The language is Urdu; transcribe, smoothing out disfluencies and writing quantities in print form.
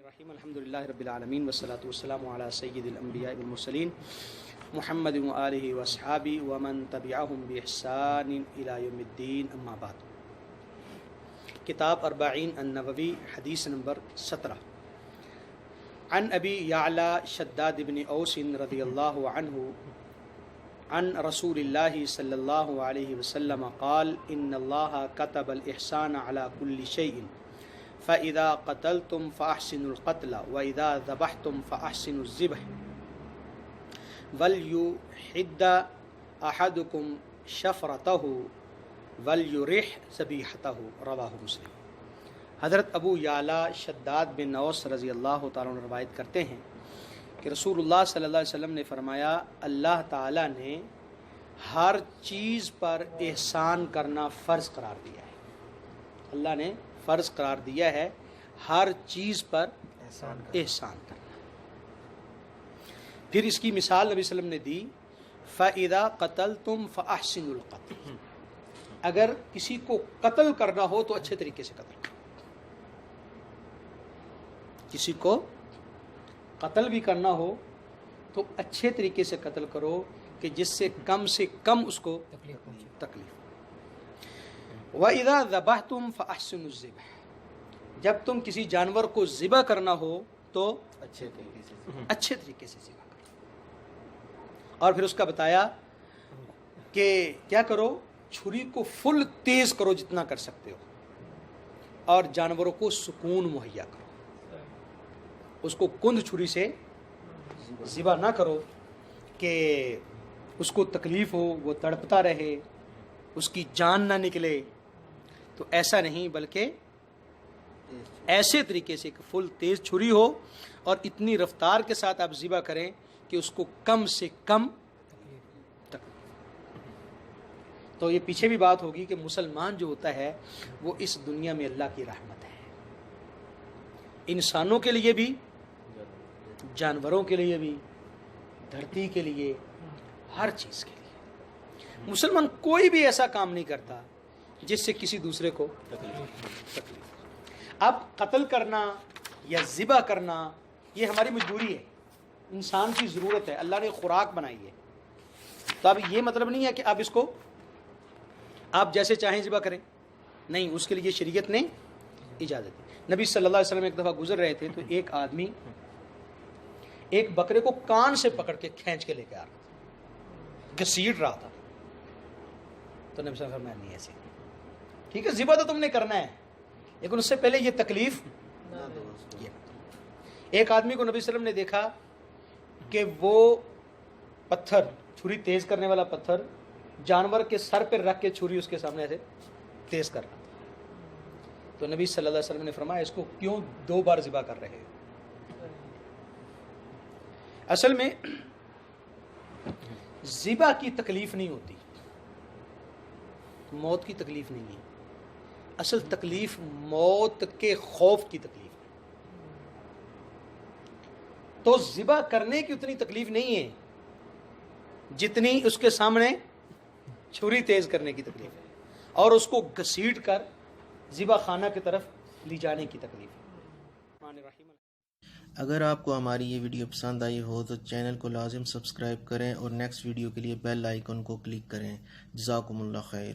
الرحیم الحمدللہ رب العالمین والصلاة والسلام علی سید الانبیاء والمرسلین محمد وآلہ واصحابہ ومن تبعہم بإحسان الی یوم الدین اما بعد۔ کتاب اربعین النووی حدیث نمبر 17۔ عن ابی یعلا شداد بن اوس رضی اللہ عنہ عن رسول اللہ صلی اللہ علیہ وسلم قال ان اللہ كتب الاحسان علی کل شیء فَإِذَا قَتَلْتُمْ فَأَحْسِنُوا الْقَتْلَ وَإِذَا ذَبَحْتُمْ فَأَحْسِنُوا الذِّبْحَ وَلْيُحِدَّ أَحَدُكُمْ شَفْرَتَهُ وَلْيُرِحْ ذَبِيحَتَهُ رواہ مسلم۔ حضرت ابو یعلا شداد بن اوس رضی اللہ تعالیٰ عنہ روایت کرتے ہیں کہ رسول اللہ صلی اللہ علیہ وسلم نے فرمایا اللہ تعالیٰ نے ہر چیز پر احسان کرنا فرض قرار دیا ہے۔ اللہ نے فرض قرار دیا ہے ہر چیز پر احسان کرنا۔ پھر اس کی مثال نبی صلی اللہ علیہ وسلم نے دی فَإِذَا قَتَلْتُمْ فَأَحْسِنُوا الْقَتْلَ، اگر کسی کو قتل کرنا ہو تو اچھے طریقے سے قتل کرو۔ کسی کو قتل بھی کرنا ہو تو اچھے طریقے سے قتل کرو کہ جس سے کم اس کو تکلیف۔ وَإِذَا ذَبَحْتُمْ فَأَحْسِنُوا الذِّبْحَ، جب تم کسی جانور کو ذبح کرنا ہو تو اچھے طریقے سے ذبح کرو۔ اور پھر اس کا بتایا کہ کیا کرو، چھری کو فل تیز کرو جتنا کر سکتے ہو، اور جانوروں کو سکون مہیا کرو۔ اس کو کند چھری سے ذبح نہ کرو کہ اس کو تکلیف ہو، وہ تڑپتا رہے، اس کی جان نہ نکلے، تو ایسا نہیں، بلکہ ایسے طریقے سے کہ فل تیز چھری ہو اور اتنی رفتار کے ساتھ آپ ذبح کریں کہ اس کو کم سے کم تکلیف۔ تو یہ پیچھے بھی بات ہوگی کہ مسلمان جو ہوتا ہے وہ اس دنیا میں اللہ کی رحمت ہے، انسانوں کے لیے بھی، جانوروں کے لیے بھی، دھرتی کے لیے، ہر چیز کے لیے۔ مسلمان کوئی بھی ایسا کام نہیں کرتا جس سے کسی دوسرے کو تکلیف۔ اب قتل کرنا یا ذبح کرنا یہ ہماری مجبوری ہے، انسان کی ضرورت ہے، اللہ نے خوراک بنائی ہے۔ تو اب یہ مطلب نہیں ہے کہ اب اس کو آپ جیسے چاہیں ذبح کریں، نہیں، اس کے لیے شریعت نے اجازت دی۔ نبی صلی اللہ علیہ وسلم ایک دفعہ گزر رہے تھے تو ایک آدمی ایک بکرے کو کان سے پکڑ کے کھینچ کے لے کے آ رہا تھا، گھسیٹ رہا تھا۔ تو نبی صلی اللہ علیہ وسلم نہیں ایسے، ٹھیک ہے ذبح تو تم نے کرنا ہے لیکن اس سے پہلے یہ تکلیف نہ دو۔ ایک آدمی کو نبی صلی اللہ علیہ وسلم نے دیکھا کہ وہ پتھر، چھری تیز کرنے والا پتھر جانور کے سر پہ رکھ کے چھری اس کے سامنے ایسے تیز کر رہا تھا۔ تو نبی صلی اللہ علیہ وسلم نے فرمایا اس کو کیوں 2 بار ذبح کر رہے ہو؟ اصل میں ذبح کی تکلیف نہیں ہوتی، موت کی تکلیف نہیں ہے، اصل تکلیف موت کے خوف کی تکلیف ہے۔ تو ذبح کرنے کی اتنی تکلیف نہیں ہے جتنی اس کے سامنے چھری تیز کرنے کی تکلیف ہے، اور اس کو گھسیٹ کر ذبح خانہ کی طرف لی جانے کی تکلیف ہے۔ اگر آپ کو ہماری یہ ویڈیو پسند آئی ہو تو چینل کو لازم سبسکرائب کریں اور نیکسٹ ویڈیو کے لیے بیل آئیکن کو کلک کریں۔ جزاکم اللہ خیر۔